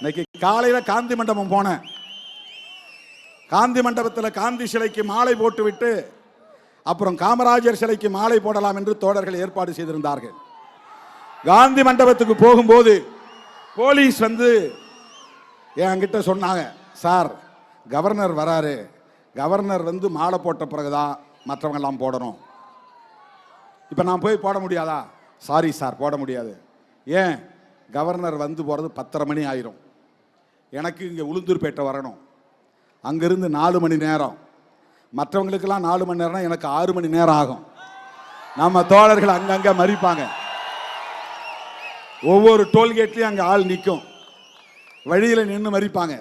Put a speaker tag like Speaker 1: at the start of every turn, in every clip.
Speaker 1: இன்னைக்கு காலையில காந்தி மண்டபம் போனேன். காந்தி மண்டபத்தில் காந்தி சிலைக்கு மாலை போட்டுவிட்டு அப்புறம் காமராஜர் சிலைக்கு மாலை போடலாம் என்று தோழர்கள் ஏற்பாடு செய்திருந்தார்கள். காந்தி மண்டபத்துக்கு போகும்போது போலீஸ் வந்து என்கிட்ட சொன்னாங்க, சார் கவர்னர் வராரு, கவர்னர் வந்து மாலை போட்ட பிறகுதான் மற்றவங்க எல்லாம் போடணும். இப்போ நான் போய் போட முடியாதா? சாரி சார், போட முடியாது. ஏன்? கவர்னர் வந்து போகிறது 10:30 மணி ஆயிரும். எனக்கு இங்கே உளுந்தூர்பேட்டை வரணும். அங்கிருந்து 4 மணி நேரம், மற்றவங்களுக்கெல்லாம் 4 மணி நேரம், எனக்கு 6 மணி நேரம் ஆகும். நம்ம தோழர்கள் அங்கங்கே மறிப்பாங்க. ஒவ்வொரு டோல்கேட்லையும் அங்கே ஆள் நிற்கும், வழியில் நின்று மறிப்பாங்க,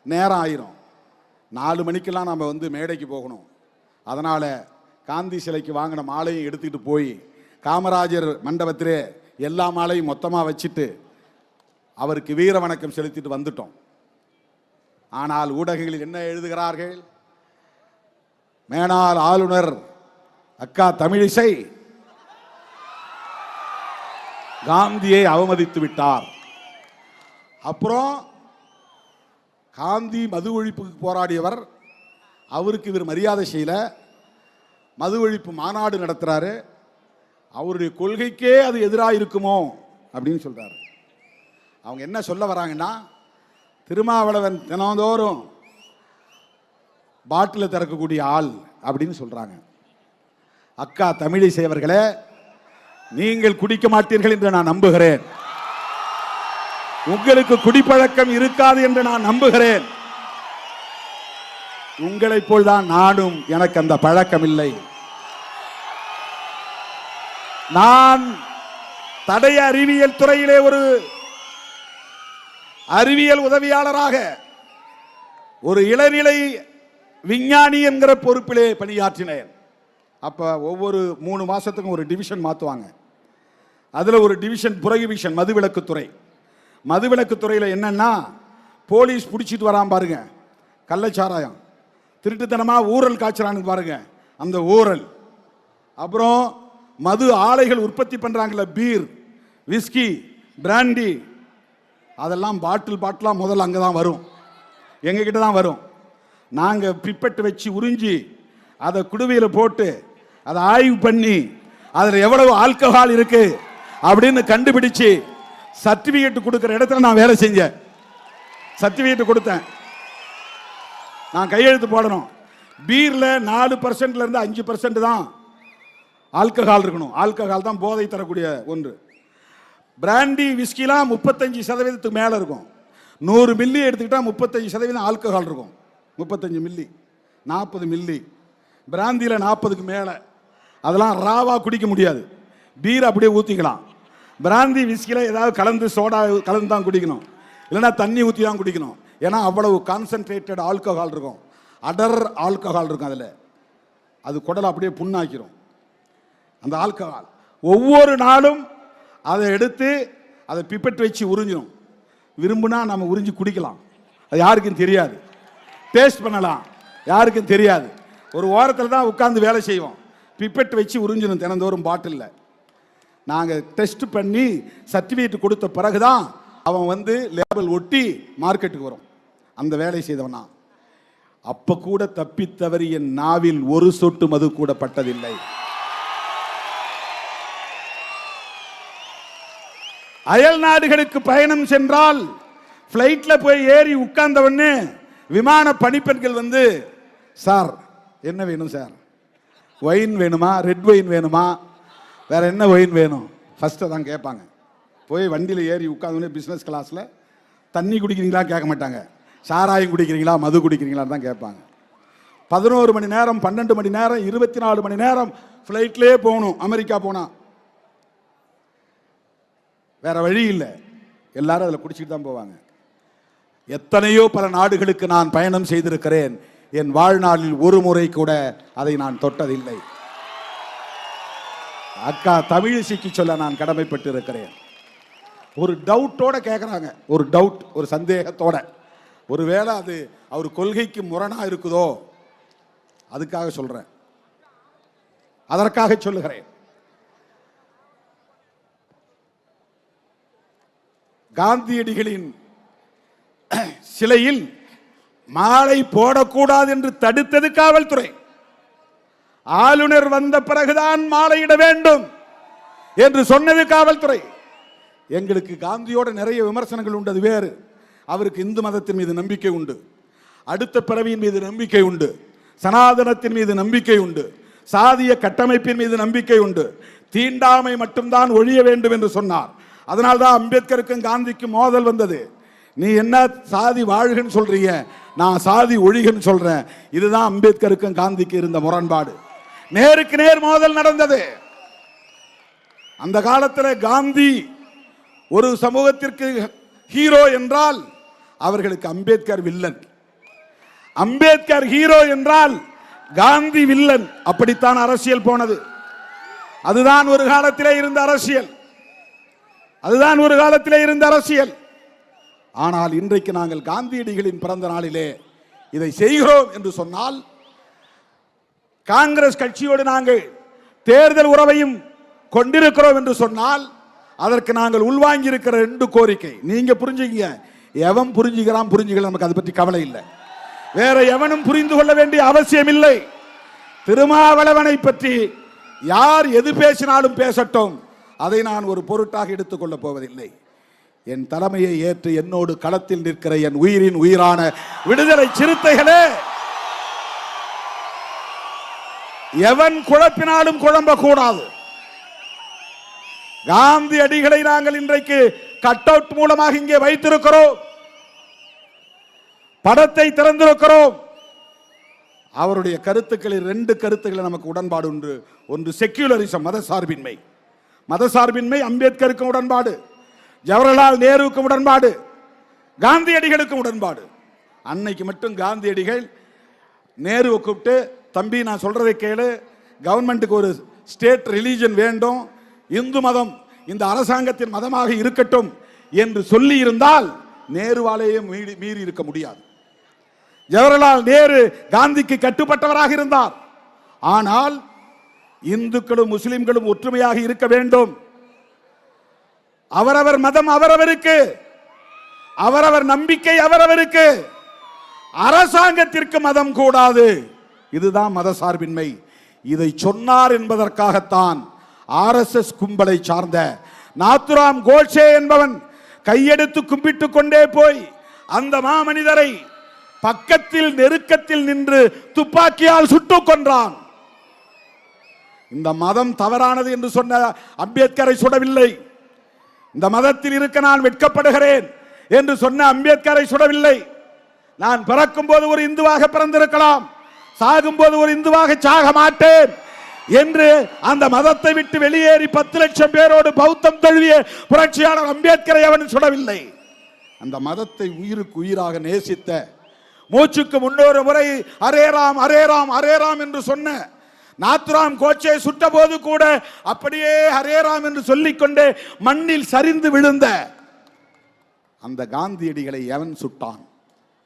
Speaker 1: நேரம் ஆயிரும். 4 மணிக்கெல்லாம் நம்ம வந்து மேடைக்கு போகணும். அதனால் காந்தி சிலைக்கு வாங்கின மாலையும் எடுத்துக்கிட்டு போய் காமராஜர் மண்டபத்திலே எல்லா மாலையும் மொத்தமாக வச்சுட்டு அவருக்கு வீர வணக்கம் செலுத்திட்டு வந்துட்டோம். ஆனால் ஊடகங்களில் என்ன எழுதுகிறார்கள்? மேனாள் ஆளுநர் அக்கா தமிழிசை காந்தியை அவமதித்து விட்டார். அப்புறம் காந்தி மது ஒழிப்புக்கு போராடியவர், அவருக்கு இவர் மரியாதை செய்யல, மது ஒழிப்பு மாநாடு நடத்துறாரு, அவருடைய கொள்கைக்கே அது எதிராக இருக்குமோ அப்படின்னு சொல்றாரு. அவங்க என்ன சொல்ல வராங்கன்னா, திருமாவளவன் தினந்தோறும் பாட்டில் திறக்கக்கூடிய ஆள் அப்படின்னு சொல்றாங்க. அக்கா தமிழிசை அவர்களே, நீங்கள் குடிக்க மாட்டீர்கள் என்று நான் நம்புகிறேன். உங்களுக்கு குடிப்பழக்கம் இருக்காது என்று நான் நம்புகிறேன். உங்களைப் போல்தான் நானும், எனக்கு அந்த பழக்கம் இல்லை. நான் தடய அறிவியல் துறையிலே ஒரு அறிவியல் உதவியாளராக, ஒரு இளநிலை விஞ்ஞானி என்கிற பொறுப்பிலே பணியாற்றினேன். அப்ப ஒவ்வொரு 3 மாசத்துக்கும் ஒரு டிவிஷன் மாற்றுவாங்க. அதுல ஒரு டிவிஷன் புரோகிபிஷன், மதுவிலக்குத்துறை. மதுவிலக்குத்துறையில் என்னன்னா, போலீஸ் பிடிச்சிட்டு வரான் பாருங்க கள்ளச்சாராயம், திருட்டுத்தனமா ஊரல் காய்ச்சறான்னு பாருங்க அந்த ஊரல், அப்புறம் மது ஆலைகள் உற்பத்தி பண்றாங்கல்ல, பீர், விஸ்கி, பிராண்டி, அதெல்லாம் பாட்டிலா முதல்ல அங்கே தான் வரும், எங்ககிட்ட தான் வரும். நாங்கள் பிப்பெட்டு வச்சு உறிஞ்சி அதை குடுவையில் போட்டு அதை ஆய்வு பண்ணி அதில் எவ்வளவு ஆல்கஹால் இருக்கு அப்படின்னு கண்டுபிடிச்சு சர்டிபிகேட் கொடுக்குற இடத்துல நான் வேலை செஞ்சேன். சர்டிபிகேட் கொடுத்தேன், நான் கையெழுத்து போடணும். பீர்ல 4% இருந்து 5% தான் ஆல்கஹால் இருக்கணும். ஆல்கஹால் தான் போதை தரக்கூடிய ஒன்று. பிராண்டி விஸ்கிலாம் 35% மேலே இருக்கும். 100 மில்லி எடுத்துக்கிட்டா 35% ஆல்கஹால் இருக்கும். 35 மில்லி, 40 மில்லி. பிராந்தியில் 40க்கு மேலே. அதெல்லாம் ராவா குடிக்க முடியாது, பீர் அப்படியே ஊற்றிக்கலாம். பிராந்தி விஸ்கியில் ஏதாவது கலந்து, சோடா கலந்து தான் குடிக்கணும், இல்லைன்னா தண்ணி ஊற்றி தான் குடிக்கணும். ஏன்னா அவ்வளவு கான்சன்ட்ரேட்டட் ஆல்கஹால் இருக்கும், அடர் ஆல்கஹால் இருக்கும். அதில் அது குடலை அப்படியே புண்ணாக்கிரும் அந்த ஆல்கஹால். ஒவ்வொரு நாளும் அதை எடுத்து அதை பிப்பெட் வச்சு உறிஞ்சணும். விரும்புனா நம்ம உறிஞ்சி குடிக்கலாம், அது யாருக்கும் தெரியாது. டேஸ்ட் பண்ணலாம், யாருக்கும் தெரியாது. ஒரு ஓரத்தில் தான் உட்கார்ந்து வேலை செய்வோம். பிப்பெட் வச்சு உறிஞ்சணும் தினந்தோறும் பாட்டிலில். நாங்கள் டெஸ்ட் பண்ணி சர்டிஃபிகேட் கொடுத்த பிறகுதான் அவன் வந்து லேபிள் ஒட்டி மார்க்கெட்டுக்கு வரும். அந்த வேலை செய்தவனா. அப்ப கூட தப்பித்தவறி என் நாவில் ஒரு சொட்டு மது கூட பட்டதில்லை. அயல் நாடுகளுக்கு பயணம் சென்றால் பிளைட்ல போய் ஏறி உட்கார்ந்தவொடனே விமான பணிப்பெண்கள் வந்து, சார் என்ன வேணும் சார்? ஒயின் வேணுமா, ரெட் ஒயின் வேணுமா, வேற என்ன ஒயின் வேணும்? ஃபர்ஸ்ட் தான் கேட்பாங்க. போய் வண்டியில் ஏறி உட்கார்ந்தோடனே பிஸ்னஸ் கிளாஸில் தண்ணி குடிக்கிறீங்களா கேட்க மாட்டாங்க, சாராயம் குடிக்கிறீங்களா, மது குடிக்கிறீங்களான்னு தான் கேட்பாங்க. 11 மணி நேரம், 12 மணி நேரம், 24 மணி நேரம் ஃப்ளைட்லேயே போகணும். அமெரிக்கா போனா வேற வழி இல்லை, எல்லாரும் அதில் குடிச்சிட்டு தான் போவாங்க. எத்தனையோ பல நாடுகளுக்கு நான் பயணம் செய்திருக்கிறேன். என் வாழ்நாளில் ஒரு முறை கூட அதை நான் தொட்டதில்லை. அக்கா தமிழிசைக்கு சொல்ல நான் கடமைப்பட்டு இருக்கிறேன். ஒரு டவுட்டோட கேட்குறாங்க, ஒரு டவுட், ஒரு சந்தேகத்தோட. ஒருவேளை அது அவர் கொள்கைக்கு முரணா இருக்குதோ, அதுக்காக சொல்றேன், அதற்காக சொல்லுகிறேன். காந்தியடிகளின் சிலையில் மாலை போடக்கூடாது என்று தடுத்தது காவல்துறை. ஆளுநர் வந்த பிறகுதான் மாலையிட வேண்டும் என்று சொன்னது காவல்துறை. எங்களுக்கு காந்தியோட நிறைய விமர்சனங்கள் உண்டு, அது வேறு. அவருக்கு இந்து மதத்தின் மீது நம்பிக்கை உண்டு, அடுத்த பிறவியின் மீது நம்பிக்கை உண்டு, சனாதனத்தின் மீது நம்பிக்கை உண்டு, சாதிய கட்டமைப்பின் மீது நம்பிக்கை உண்டு. தீண்டாமை மட்டும்தான் ஒழிய வேண்டும் என்று சொன்னார். அதனால்தான் அம்பேத்கருக்கும் காந்திக்கும் மோதல் வந்தது. நீ என்ன சாதி வாழ்கன்னு சொல்றீங்க, நான் சாதி ஒழிகன்னு சொல்றேன். இதுதான் அம்பேத்கருக்கும் காந்திக்கு இருந்த முரண்பாடு. நேருக்கு நேர் மோதல் நடந்தது. அந்த காலத்தில் காந்தி ஒரு சமூகத்திற்கு ஹீரோ என்றால் அவர்களுக்கு அம்பேத்கர் வில்லன், அம்பேத்கர் ஹீரோ என்றால் காந்தி வில்லன். அப்படித்தான் அரசியல் போனது. அதுதான் ஒரு காலத்திலே இருந்த அரசியல், அதுதான் ஒரு காலத்திலே இருந்த அரசியல். ஆனால் இன்றைக்கு நாங்கள் காந்தியடிகளின் பிறந்த நாளிலே இதை செய்கிறோம் என்று சொன்னால், காங்கிரஸ் கட்சியோடு நாங்கள் தேர்தல் உறவையும் கொண்டிருக்கிறோம் என்று சொன்னால், அதற்கு நாங்கள் உள்வாங்கி இருக்கிற 2 கோரிக்கை நீங்க புரிஞ்சுக்கீங்க. எவன் புரிஞ்சுக்கிறான் புரிஞ்சுக்கல, நமக்கு அதை பற்றி கவலை இல்லை. வேற எவனும் புரிந்து கொள்ள வேண்டிய அவசியம் இல்லை. திருமாவளவனை பற்றி யார் எது பேசினாலும் பேசட்டும், அதை நான் ஒரு பொருட்டாக எடுத்துக்கொள்ளப் போவதில்லை. என் தலைமையை ஏற்று என்னோடு களத்தில் நிற்கிற என் உயிரின் உயிரான விடுதலை சிறுத்தைகளே, எவன் குழப்பினாலும் குழம்பக்கூடாது. காந்தி அடிகளை நாங்கள் இன்றைக்கு கட் அவுட் மூலமாக இங்கே வைத்திருக்கிறோம், படத்தை திறந்திருக்கிறோம். அவருடைய கருத்துக்களில் 2 கருத்துக்களை நமக்கு உடன்பாடு உண்டு. ஒன்று செக்யூலரிசம், மதசார்பின்மை. மதசார்பின்மை அம்பேத்கருக்கும் உடன்பாடு, ஜவஹர்லால் நேருவுக்கும் உடன்பாடு, காந்தியடிகளுக்கும் உடன்பாடு. அன்னைக்கு மட்டும் காந்தியடிகள் நேருவை கூப்பிட்டு, தம்பி நான் சொல்றதை கேளு, கவர்மெண்ட்டுக்கு ஒரு ஸ்டேட் ரிலீஜன் வேண்டும், இந்து மதம் இந்த அரசாங்கத்தின் மதமாக இருக்கட்டும் என்று சொல்லி இருந்தால் நேருவாலேயே மீறி இருக்க முடியாது. ஜவஹர்லால் நேரு காந்திக்கு கட்டுப்பட்டவராக இருந்தார். ஆனால் இந்துக்களும் முஸ்லிம்களும் ஒற்றுமையாக இருக்க வேண்டும், அவரவர் மதம் அவரவருக்கு, அவரவர் நம்பிக்கை அவரவருக்கு, அரசாங்கத்திற்கு மதம் கூடாது. இதுதான் மதசார்பின்மை. இதை சொன்னார் என்பதற்காகத்தான் RSS கும்பலை சார்ந்த நாத்துராம் கோட்சே என்பவன் கையெடுத்து கும்பிட்டு கொண்டே போய் அந்த மாமனிதரை பக்கத்தில் நெருக்கத்தில் நின்று துப்பாக்கியால் சுட்டுக் கொன்றான். இந்த மதம் தவறானது என்று சொன்ன அம்பேத்கரை சுடவில்லை. இந்த மதத்தில் இருக்க நான் வெட்கப்படுகிறேன் என்று சொன்ன அம்பேத்கரை சுடவில்லை. நான் பிறக்கும் போது ஒரு இந்துவாக பிறந்திருக்கலாம், சாகும் போது ஒரு இந்துவாக சாக மாட்டேன் என்று அந்த மதத்தை விட்டு வெளியேறி 10 லட்சம் பேரோடு பௌத்தம் தழுவிய புரட்சியாளர் அம்பேத்கரை அவன் சுடவில்லை. அந்த மதத்தை உயிருக்கு உயிராக நேசித்த, மூச்சுக்கு 300 முறை array Ram array Ram array Ram என்று சொன்ன நாத்துராம் கோட்சே சுட்ட போது கூட அப்படியே ஹரே ராம் என்று சொல்லிக்கொண்டே மண்ணில் சரிந்து விழுந்த அந்த காந்தியடிகளை எவன் சுட்டான்?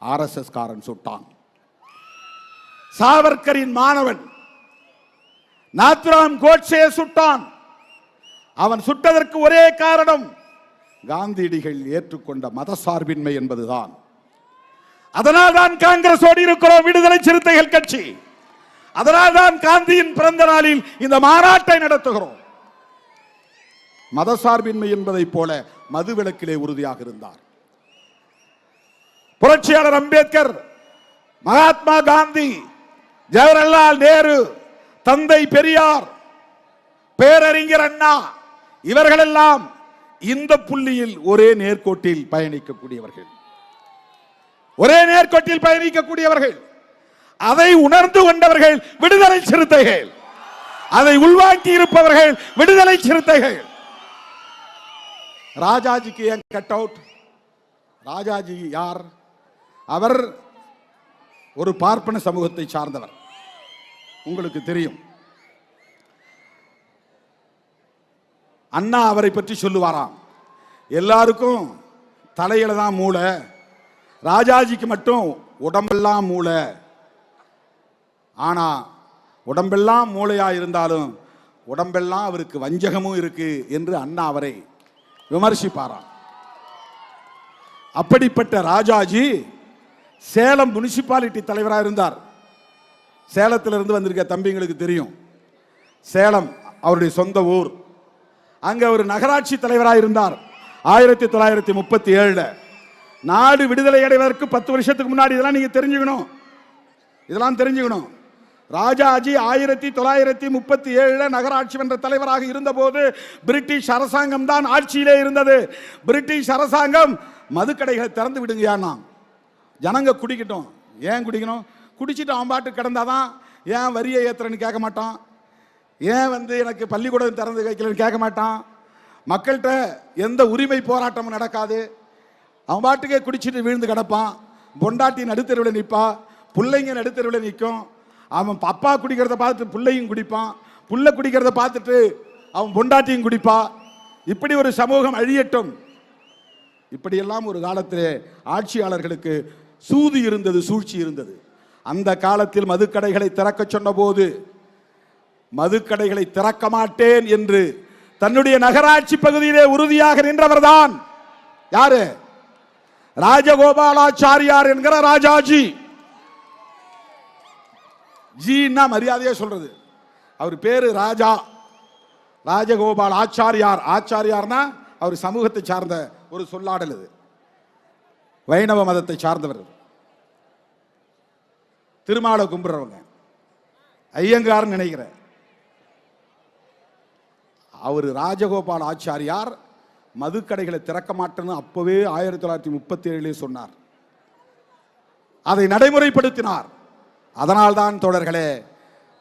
Speaker 1: RSS காரன் சுட்டான். சாவர்கரின் மாணவன் நாத்துராம் கோட்சே சுட்டான். அவன் சுட்டதற்கு ஒரே காரணம் காந்தியடிகள் ஏற்றுக்கொண்ட மதசார்பின்மை என்பதுதான். அதனால் தான் காங்கிரஸோடு இருக்கிறோம், விடுதலை சிறுத்தைகள் கட்சி. அதனால் தான் காந்தியின் பிறந்த நாளில் இந்த மாநாட்டை நடத்துகிறோம். மதசார்பின்மை என்பதை போல மதுவிலக்கிலே உறுதியாக இருந்தார் புரட்சியாளர் அம்பேத்கர், மகாத்மா காந்தி, ஜவஹர்லால் நேரு, தந்தை பெரியார், பேரறிஞர் அண்ணா, இவர்களெல்லாம் இந்த புள்ளியில் ஒரே நேர்கோட்டில் பயணிக்கக்கூடியவர்கள், ஒரே நேர்கோட்டில் பயணிக்கக்கூடியவர்கள். அதை உணர்ந்து கொண்டவர்கள் விடுதலை சிறுத்தைகள், அதை உள்வாங்கி இருப்பவர்கள் விடுதலை சிறுத்தைகள். ராஜாஜிக்கு ஏன் கட் அவுட்? ராஜாஜி யார்? அவர் ஒரு பார்ப்பன சமூகத்தை சார்ந்தவர், உங்களுக்கு தெரியும். அண்ணா அவரை பற்றி சொல்லுவாராம், எல்லாருக்கும் தலையில தான் மூளை, ராஜாஜிக்கு மட்டும் உடம்பெல்லாம் மூளை. ஆனா உடம்பெல்லாம் மூளையா இருந்தாலும் உடம்பெல்லாம் அவருக்கு வஞ்சகமும் இருக்கு என்று அண்ணா அவரை விமர்சிப்பாராம். அப்படிப்பட்ட ராஜாஜி சேலம் முனிசிபாலிட்டி தலைவராக இருந்தார். சேலத்திலிருந்து வந்திருக்க தம்பிங்களுக்கு தெரியும், சேலம் அவருடைய சொந்த ஊர். அங்க ஒரு நகராட்சி தலைவராக இருந்தார் 1937. நாடு விடுதலை அடைவதற்கு 10 வருஷத்துக்கு முன்னாடி. இதெல்லாம் நீங்க தெரிஞ்சுக்கணும், இதெல்லாம் தெரிஞ்சுக்கணும். ராஜாஜி 1937 நகராட்சி மன்ற தலைவராக இருந்தபோது பிரிட்டிஷ் அரசாங்கம் தான் ஆட்சியிலே இருந்தது. பிரிட்டிஷ் அரசாங்கம் மதுக்கடைகளை திறந்து விடுங்கயான்னா, ஜனங்க குடிக்கட்டும். ஏன் குடிக்கணும்? குடிச்சிட்டு அவன் பாட்டு கிடந்தாதான். ஏன் வரியை ஏத்துறன்னு கேட்க மாட்டான், ஏன் எனக்கு பள்ளிக்கூடம் திறந்து வைக்கலன்னு கேட்க மாட்டான். மக்கள்கிட்ட எந்த உரிமை போராட்டமும் நடக்காது. அவன் பாட்டுக்கே குடிச்சிட்டு விழுந்து கிடப்பான். பொண்டாட்டி நடுத்தருவில் நிற்பா, பிள்ளைங்க நடுத்தருவில் நிற்கும். அவன் அப்பா குடிக்கிறத பார்த்துட்டு பிள்ளையும் குடிப்பான், புள்ள குடிக்கிறத பார்த்துட்டு அவன் பொண்டாட்டியும் குடிப்பா. இப்படி ஒரு சமூகம் அழியட்டும். இப்படியெல்லாம் ஒரு காலத்திலே ஆட்சியாளர்களுக்கு சூது இருந்தது, சூழ்ச்சி இருந்தது. அந்த காலத்தில் மதுக்கடைகளை திறக்க சொன்ன போது மதுக்கடைகளை திறக்க மாட்டேன் என்று தன்னுடைய நகராட்சி பகுதியிலே உறுதியாக நின்றவர்தான் யாரு? ராஜகோபாலாச்சாரியார் என்கிற ராஜாஜி. ஜீன்னா மரியாதையா சொல்றது. அவர் பேரு ராஜா, ராஜகோபால் ஆச்சாரியார். ஆச்சாரியார்னா அவர் சமூகத்தை சார்ந்த ஒரு சொல்லாடல். இது வைணவ மதத்தை சார்ந்தவர். திருமாலை கும்பிடுறவங்க, ஐயங்கார் நினைக்கிற அவர் ராஜகோபால் ஆச்சாரியார் மதுக்கடைகளை திறக்க மாட்டேன்னு அப்பவே 1937 சொன்னார். அதை நடைமுறைப்படுத்தினார். அதனால்தான் தோழர்களே,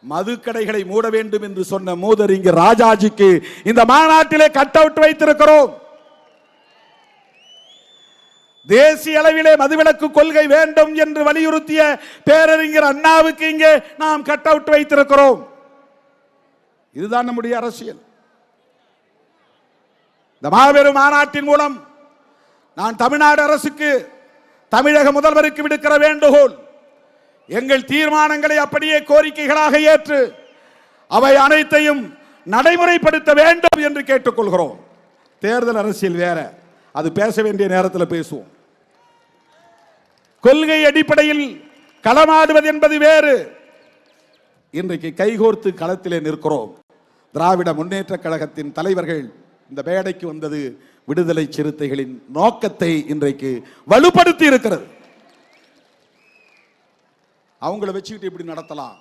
Speaker 1: மதுக்கடைகளை மூட வேண்டும் என்று சொன்ன மூதறிஞர் ராஜாஜிக்கு இந்த மாநாட்டிலே கட் அவுட் வைத்திருக்கிறோம். தேசிய அளவிலே மதுவிலக்கு கொள்கை வேண்டும் என்று வலியுறுத்திய பேரறிஞர் அண்ணாவுக்கு இங்கே நாம் கட் அவுட் வைத்திருக்கிறோம். இதுதான் நம்முடைய அரசியல். இந்த மாபெரும் மாநாட்டின் மூலம் நான் தமிழ்நாடு அரசுக்கு, தமிழக முதல்வருக்கு விடுக்கிற வேண்டுகோள், எங்கள் தீர்மானங்களை அப்படியே கோரிக்கைகளாக ஏற்று அவை அனைத்தையும் நடைமுறைப்படுத்த வேண்டும் என்று கேட்டுக்கொள்கிறோம். தேர்தல் அரசியல் வேற, அது பேச வேண்டிய நேரத்தில் பேசுவோம். கொள்கை அடிப்படையில் களமாடுவது என்பது வேறு. இன்றைக்கு கைகோர்த்து களத்திலே நிற்கிறோம். திராவிட முன்னேற்ற கழகத்தின் தலைவர்கள் இந்த மேடைக்கு வந்தது விடுதலை சிறுத்தைகளின் நோக்கத்தை இன்றைக்கு வலுப்படுத்தி இருக்கிறது. அவங்கள வச்சுக்கிட்டு இப்படி நடத்தலாம்.